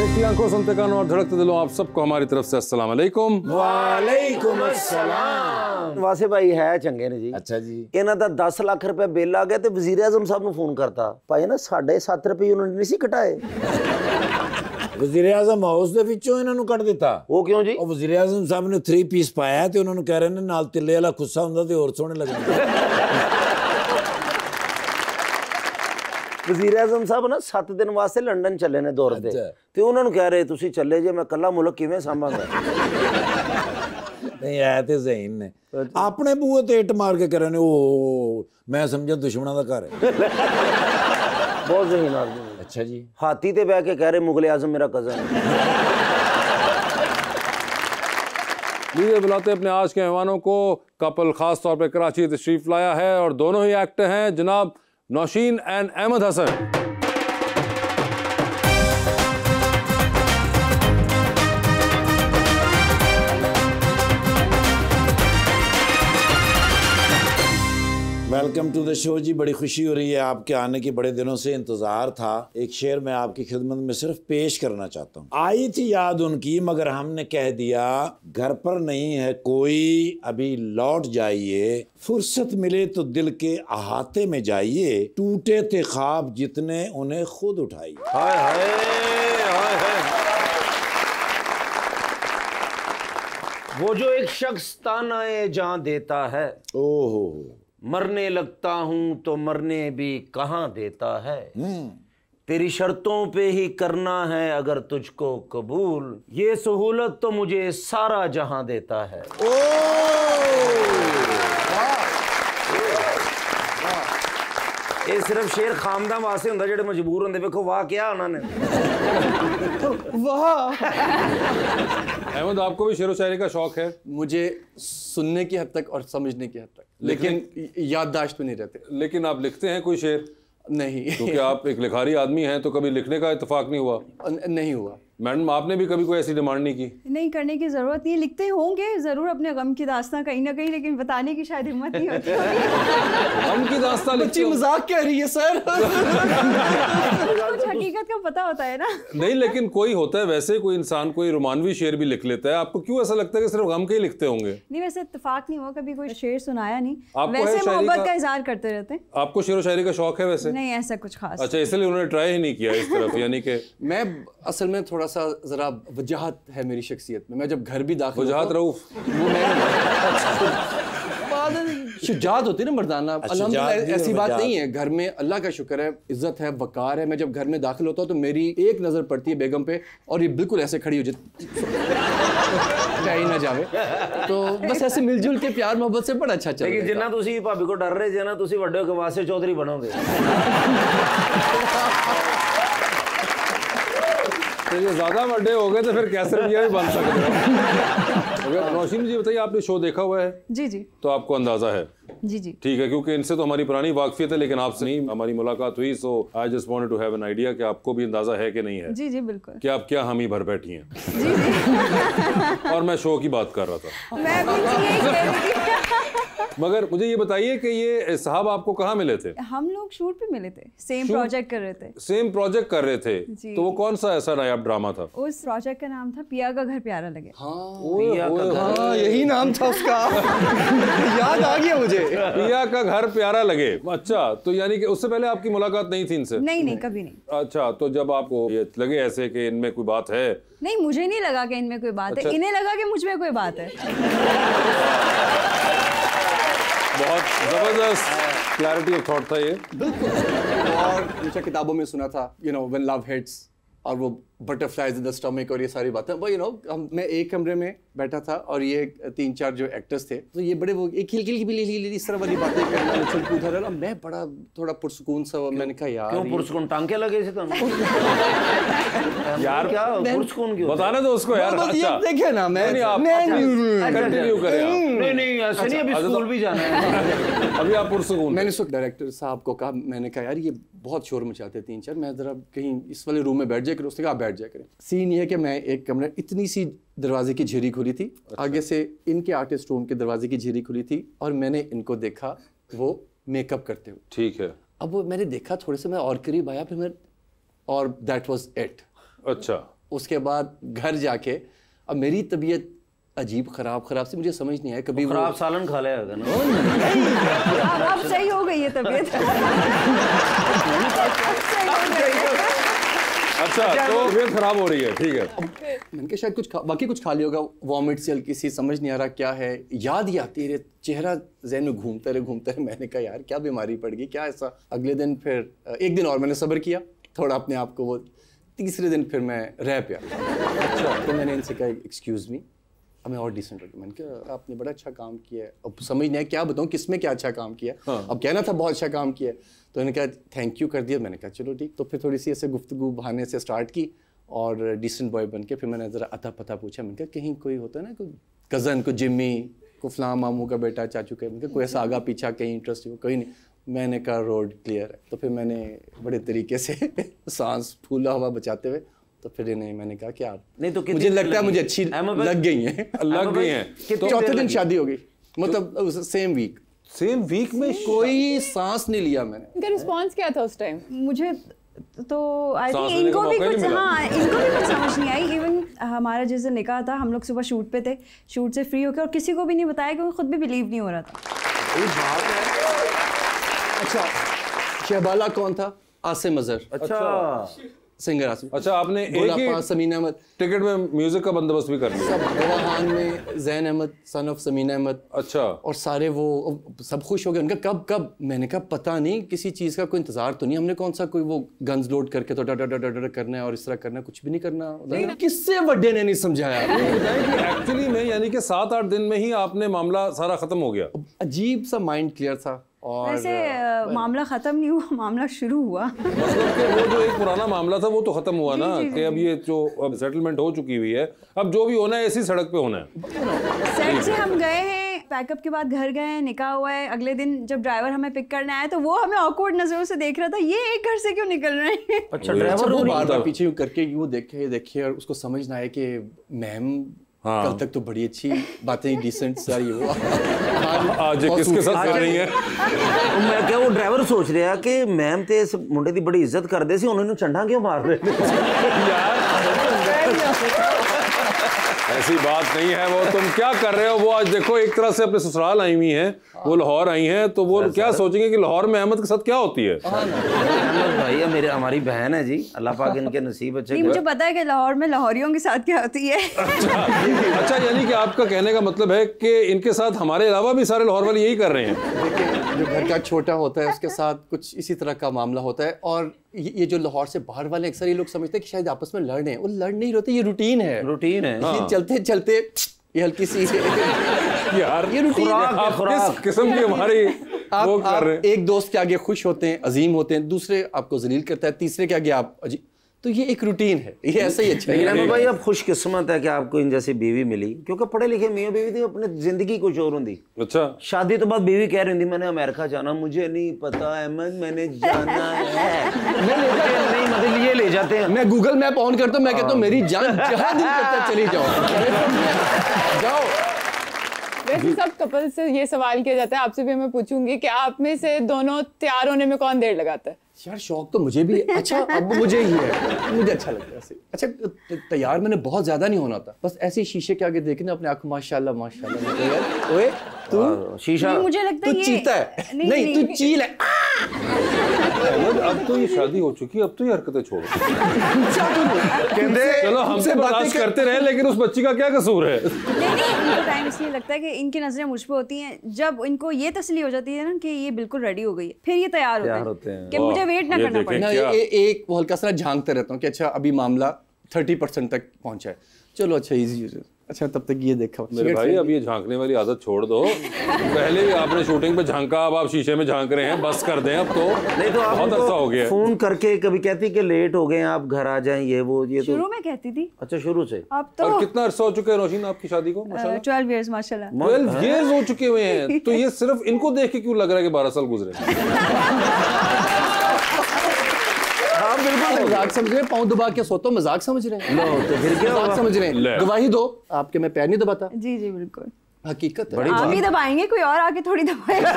देखती आंखों, सुनते कानों और धड़कते दिलों, आप सबको हमारी तरफ से अस्सलाम वालेकुम। वालेकुम अस्सलाम। वासे भाई है चंगे ने जी। अच्छा जी। ਇਹਨਾਂ ਦਾ 10 ਲੱਖ ਰੁਪਏ ਬਿੱਲ ਆ ਗਿਆ ਤੇ ਵਜ਼ੀਰ ਆਜ਼ਮ ਸਾਹਿਬ ਨੂੰ ਫੋਨ ਕਰਤਾ, ਭਾਈ ਨਾ 7.5 ਰੁਪਏ ਉਹਨਾਂ ਨੇ ਨਹੀਂ ਸੀ ਘਟਾਏ। ਵਜ਼ੀਰ ਆਜ਼ਮ ਹਾਊਸ ਦੇ ਵਿੱਚੋਂ ਇਹਨਾਂ ਨੂੰ ਕੱਢ ਦਿੱਤਾ। ਉਹ ਕਿਉਂ ਜੀ? ਉਹ ਵਜ਼ੀਰ ਆਜ਼ਮ ਸਾਹਿਬ ਨੇ 3 ਪੀਸ ਪਾਇਆ ਤੇ ਉਹਨਾਂ ਨੂੰ ਕਹਿ ਰਹੇ ਨੇ ਨਾਲ ਤਿੱਲੇ ਵਾਲਾ ਖੁੱਸਾ ਹੁੰਦਾ ਤੇ ਹੋਰ ਸੋਹਣੇ ਲੱਗਦੇ। ਵਜ਼ੀਰ ਆਜ਼ਮ ਸਾਹਿਬ ਨਾ 7 ਦਿਨ ਵਾਸਤੇ ਲੰਡਨ ਚੱਲੇ ਨੇ ਦੌਰੇ ਤੇ ਉਹਨਾਂ ਨੂੰ ਕਹਿ ਰਹੇ ਤੁਸੀਂ ਚੱਲੇ ਜੇ, ਮੈਂ ਕੱਲਾ ਮੁਲਕ ਕਿਵੇਂ ਸੰਭਾਂਗਾ। ਨਹੀਂ ਆਇਆ ਤੇ ਜ਼ਹੀਨ ਨੇ ਆਪਣੇ ਬੂਹੇ ਤੇ ਇੱਟ ਮਾਰ ਕੇ ਕਰੇ ਨੇ, ਉਹ ਮੈਂ ਸਮਝਿਆ ਦੁਸ਼ਮਣਾਂ ਦਾ ਘਰ ਹੈ। ਬਹੁਤ ਜ਼ਹੀਨ ਆਦਮੀ। अच्छा जी। हाथी ते बह के कह रहे मुगल आजम मेरा कजन है। लीजिए बुलाते अपने आज के मेहमानों को। कपल खास तौर पे कराची तशरीफ लाया है और दोनों ही एक्टर हैं, जनाब Nausheen and Ahmad Hasan. Welcome to the show ji. बड़ी खुशी हो रही है आपके आने की, बड़े दिनों से इंतज़ार था। एक शेर मैं आपकी खिदमत में सिर्फ पेश करना चाहता हूँ। आई थी याद उनकी मगर हमने कह दिया घर पर नहीं है कोई, अभी लौट जाइए। फुर्सत मिले तो दिल के अहाते में जाइए, टूटे थे ख्वाब जितने उन्हें खुद उठाइए। हाय हाय हाय हाय। वो जो एक शख्स तानाए जान देता है, ओहो मरने लगता हूं तो मरने भी कहाँ देता है। तेरी शर्तों पे ही करना है अगर तुझको कबूल, ये सहूलत तो मुझे सारा जहां देता है। ये सिर्फ शेर खामदा वास्ते हुंदा जेड़े मजबूर होंदे। देखो वाह क्या उन्होंने। वाह। अहमद, आपको भी शेर व शायरी का शौक है? मुझे सुनने की हद तक और समझने की हद तक, लेकिन याददाश्त में नहीं रहते। लेकिन आप लिखते हैं कोई शेर? नहीं। क्योंकि आप एक लिखारी आदमी हैं, तो कभी लिखने का इत्तेफाक नहीं हुआ? नहीं हुआ। मैडम, आपने भी कभी कोई ऐसी डिमांड नहीं की? नहीं, करने की ज़रूरत नहीं है। लिखते होंगे ज़रूर अपने गम की दास्तां कहीं ना कहीं, लेकिन बताने की शायद हिम्मत नहीं होती। गम की दास्तां लिखते हो? मजाक कह रही है सर। कुछ हकीकत का पता होता है ना। नहीं, लेकिन कोई होता है वैसे, कोई इंसान कोई रोमानवी शेर भी लिख लेता है। आपको क्यों ऐसा लगता है कि सिर्फ गम के ही लिखते होंगे? नहीं, वैसे इत्तेफाक नहीं हुआ, कभी कोई शेर सुनाया नहीं। आपको वैसे शायरी मोहब्बत का- का इजहार करते रहते हैं। आपको शेर व शायरी का शौक है वैसे? नहीं, ऐसा कुछ खास। अच्छा, इसलिए उन्होंने ट्राई ही नहीं किया इस तरफ। यानी कि मैं असल में थोड़ा सा जरा वजाहत है मेरी शख्सियत में। मैं जब घर भी दाखिल वजाहत रऊफ वो मैं शुजात होती है ना मर्दाना। अल्हम्दुलिल्लाह ऐसी बात नहीं है। घर में अल्लाह का शुक्र है, इज्जत है, वकार है। मैं जब घर में दाखिल होता हूँ तो मेरी एक नज़र पड़ती है बेगम पे और ये बिल्कुल ऐसे खड़ी हो जाती ही ना जावे। तो बस ऐसे मिलजुल के प्यार मोहब्बत से बड़ा अच्छा चल रहा है। लेकिन जिन्ना तुसी भाभी को डर रहे जे ना, तुसी वड्डे होके वासे चौधरी बनोगे। तो ये ज़्यादा बड़े हो गए तो फिर कैसर मियाँ भी बन सकते हैं। नौशीन जी बताइए, आपने शो देखा हुआ है? जी जी तो आपको अंदाज़ा है? जी जी। ठीक है, क्योंकि इनसे तो हमारी पुरानी वाकफियत है, लेकिन आपसे नहीं हमारी मुलाकात हुई। So I just wanted to have an idea कि आपको भी अंदाज़ा है कि नहीं है। जी जी बिल्कुल। कि आप क्या हामी भर बैठी हैं। जी जी। और मैं शो की बात कर रहा था। मैं भी यही कह रही थी। मगर मुझे ये बताइए कि ये साहब आपको कहाँ मिले थे? हम लोग शूट पे मिले थे, सेम प्रोजेक्ट कर रहे थे। सेम प्रोजेक्ट कर रहे थे? जी। तो वो कौन सा ऐसा नायाब ड्रामा था? उस प्रोजेक्ट का नाम था पिया का घर प्यारा लगे। हाँ यही नाम था उसका। याद आ गया मुझे। पिया का घर प्यारा लगे। अच्छा, तो यानी कि उससे पहले आपकी मुलाकात नहीं थी इनसे? नहीं नहीं, कभी नहीं। अच्छा, तो जब आपको ये लगे ऐसे कि इनमें कोई बात है? नहीं, मुझे नहीं लगा कि इनमें कोई बात अच्छा। है, इन्हें लगा कि मुझ में कोई बात है। बहुत जबरदस्त क्लैरिटी ऑफ थॉट था ये। बिल्कुल। और हमेशा किताबों में सुना था, you know, when love hits, और वो बटरफ्लाइज इन द स्टमक और ये सारी बातें। वो यू नो, मैं एक कमरे में बैठा था और ये 3-4 जो एक्टर्स थे, तो ये बड़े वो एक खिलखिल की इस तरह वाली बातें करना, उछल कूद रहा। मैं बड़ा थोड़ा पुरसुकून सा, मैंने कहा यार क्यों पुरसुकून टांके लगे थे तुम? यार क्या पुरसुकून क्यों? बताने दो उसको यार। अच्छा देखे ना, मैं कंटिन्यू करें आप। नहीं नहीं ऐसे नहीं, अभी स्कूल भी जाना है। अभी आप पुरसुकून। मैंने उस डायरेक्टर साहब को कहा, मैंने कहा यार ये बहुत शोर मचाते 3-4, मैं जरा कहीं इस वाले रूम में बैठ जाए करें। उसने कहा आप बैठ जाए करें। सीन ये है कि मैं एक कमरे, इतनी सी दरवाजे की झिरी खुली थी। अच्छा। आगे से इनके आर्टिस्ट रूम के दरवाजे की झिरी खुली थी और मैंने इनको देखा वो मेकअप करते हुए। ठीक है। अब वो मैंने देखा, थोड़े से मैं और करीब आया, फिर मैं, और दैट वाज इट। अच्छा, उसके बाद घर जाके अब मेरी तबीयत अजीब खराब सी, मुझे समझ नहीं आया कभी खराब सालन खा लिया होगा ना। अब सही हो गई है तबीयत। अब सही हो गई है। अच्छा, तो तबीयत खराब हो रही है, ठीक है। मैंने कहा शायद कुछ बाकी कुछ खा लिया होगा, वॉमिट से हल्की सी, समझ नहीं आ रहा क्या है, याद ही आती है, चेहरा जहन में घूमते रहे। मैंने कहा यार क्या बीमारी पड़ गई, क्या ऐसा। अगले दिन फिर एक दिन और मैंने सब्र किया थोड़ा अपने आप को, वो तीसरे दिन फिर मैं रह पाया। अच्छा, तो मैंने इनसे कहा एक्सक्यूज़ मी, अब मैं और डिसेंट हो गया। मैंने कहा आपने बड़ा अच्छा काम किया है, अब समझ नहीं आया क्या बताऊँ किसमें क्या अच्छा काम किया। हाँ। अब कहना था बहुत अच्छा काम किया है, तो मैंने कहा थैंक यू कर दिया। मैंने कहा चलो ठीक। तो फिर थोड़ी सी ऐसे गुफ्तगू बहाने से स्टार्ट की और डिसेंट बॉय बन के फिर मैंने ज़रा अता पता पूछा। मैंने कहा कहीं कोई होता है ना, कोई कज़न, को जिम्मी, को फलां मामू का बेटा, चाचू का, मैंने कहा कोई ऐसा आगा पीछा कहीं इंटरेस्ट हो, कहीं नहीं। मैंने कहा रोड क्लियर है। तो फिर मैंने बड़े तरीके से सांस फूला हुआ बचाते हुए तो फिर इन्हें मैंने कहा कि आप नहीं तो मुझे लगता है मुझे अच्छी लग गई हैं। कितनी चौथे देर दिन लगी? शादी हो गई, मतलब सेम वीक में कोई सांस नहीं लिया मैंने। इनका रिस्पॉन्स क्या था उस टाइम? मुझे तो आई सांस थिंक लेने का इनको भी मौका ही कुछ, नहीं मिला। हाँ इनको भी कुछ समझ नहीं आई। इवन हमारा जिस दिन निकाह था, हम लोग सुबह शूट पे थे, शूट से फ्री होकर, और किसी को भी नहीं बताया क्योंकि खुद भी बिलीव नहीं हो रहा था। अच्छा, शहबाला कौन था? आसिम अजहर, अच्छा सिंगर आसिम। अच्छा, आपने एक गोला ही पास समीना अहमद, टिकट में म्यूजिक का बंदोबस्त भी कर लिया। सब गवाहान में जैन अहमद सन ऑफ समीना अहमद। अच्छा, और सारे वो सब खुश हो गए। उनका कब मैंने कहा पता नहीं, किसी चीज़ का कोई इंतजार तो नहीं, हमने कौन सा कोई वो गन्स लोड करके तो डर करना है और इस तरह करना, कुछ भी नहीं करना। किससे बड्डे ने नहीं समझाया। एक्चुअली में यानी कि 7-8 दिन में ही आपने मामला सारा खत्म हो गया। अजीब सा माइंड क्लियर था। और वैसे मामला खत्म नहीं हुआ, मामला शुरू हुआ। मतलब कि वो जो एक पुराना मामला था वो तो खत्म हुआ ना, कि अब ये जो अब सेटलमेंट हो चुकी हुई है, अब जो भी होना है इसी सड़क पे होना है। सेट से हम गए हैं, पैकअप के बाद घर गए हैं, निकाह हुआ है। अगले दिन जब ड्राइवर हमें पिक करने आया तो वो हमें ऑकवर्ड नजरों से देख रहा था, ये एक घर से क्यों निकल रहे हैं। अच्छा, वो ड्राइवर वो रो बार रही बार पीछे यूं करके यूं देखे और उसको समझ ना आए कि मैम हाँ। कल तक तो बड़ी अच्छी बातें डिसेंट सारी वो आज किसके साथ कर रही है। मैं क्या वो ड्राइवर सोच रहा कि मैम ते इस मुंडे दी बड़ी इज्जत करदे सी, उन्होंने चंडा क्यों मार रहे ऐसी बात नहीं है, वो तुम क्या कर रहे हो। वो आज देखो एक तरह से अपने ससुराल आई हुई हैं, वो लाहौर आई हैं, तो वो क्या सोचेंगे कि लाहौर में अहमद के साथ क्या होती है। अहमद भाई मेरे हमारी बहन है जी, अल्लाह पाक इनके नसीब अच्छे नहीं, मुझे पता है कि लाहौर में लाहौरियों के साथ क्या होती है। अच्छा, यानी कि आपका कहने का मतलब है कि इनके साथ हमारे अलावा भी सारे लाहौर वाले यही कर रहे हैं। देखिए, जो घर का छोटा होता है उसके साथ कुछ इसी तरह का मामला होता है। और ये जो लाहौर से बाहर वाले अक्सर ये लोग समझते हैं कि शायद आपस में लड़ रहे हैं, वो लड़ नहीं रहते, ये रूटीन है। रूटीन है। हाँ। चलते चलते ये हल्की सी यार ये रूटीन है। आप किस किस्म की हमारी वो कर रहे आप हैं। एक दोस्त के आगे खुश होते हैं, अजीम होते हैं, दूसरे आपको जलील करता है, तीसरे के आगे आप तो ये एक रूटीन है, ये ऐसा ही अच्छा लेकिन है। भाई अब खुशकिस्मत है कि आपको इन जैसी बीवी मिली, क्योंकि पढ़े लिखे मियाँ बीवी थी अपने जिंदगी कुछ और होंगी। अच्छा, शादी तो बाद बीवी कह रही थी मैंने अमेरिका जाना, मुझे नहीं पता अहमद मैंने जाना है। नहीं मतलब ये ले जाते हैं। मैं गूगल मैप ऑन करता हूँ, मैं कहता हूँ मेरी जान जहाँ दिल करता है चली जाओ जाओ। वैसे सब कपल से ये सवाल किया जाता है, आपसे भी मैं पूछूंगी कि आप में से दोनों तैयार होने में कौन देर लगाता है? यार शौक तो मुझे भी, अच्छा अब मुझे ही है, मुझे अच्छा लगता है ऐसे। अच्छा तैयार मैंने बहुत ज्यादा नहीं होना था, बस ऐसे शीशे के आगे देखना अपने आंख, माशाल्लाह माशाल्लाह। यार ओए तू शीशा, नहीं, मुझे लगता तू है चीता है, नहीं तू चील है। अहमद अब तो ये शादी हो चुकी है, अब तो ये हरकतें छोड़ो। चलो हमसे बर्दाश्त करते रहे, लेकिन उस बच्ची का क्या कसूर है। नहीं, इनको टाइम इसलिए लगता है कि इनकी नजरें मुझ पे होती हैं। जब इनको ये तसल्ली हो जाती है ना कि ये बिल्कुल रेडी हो गई है, फिर ये तैयार होते हैं कि मुझे वेट ना ये करना देखें। पड़े। ना क्या? एक वो हल्का सा झांकते रहता हूँ कि अच्छा अभी मामला 30% तक पहुंचा है, चलो अच्छा इजी हो जाए। अच्छा तब तक ये देखा मेरे भाई, अब ये झांकने वाली आदत छोड़ दो। पहले भी आपने शूटिंग पे झांका, अब आप शीशे में झांक रहे हैं, बस कर दें अब तो। नहीं तो बहुत अच्छा हो गया। फोन करके कभी कहती कि लेट हो गए आप, घर आ जाएं, ये वो ये तो। शुरू में कहती थी, अच्छा शुरू से। अब तो और कितना अरसा हो चुका है रोशिन आपकी शादी को? माशाल्लाह 12 इयर्स माशाल्लाह। 12 years हो चुके हुए हैं। तो ये सिर्फ इनको देख के क्यों लग रहा है कि 12 साल गुजरे? आप बिल्कुल मजाक समझ रहे हैं, पाँव दबा के सोता हूं, मजाक समझ रहे हैं। लो तो फिर क्या मजाक होगा? समझ रहे ले। हैं, गवाही दो आपके, मैं पैर नहीं दबाता, जी जी बिल्कुल, हकीकत है। आप ही दबाएंगे, कोई और आके थोड़ी दबाएगा।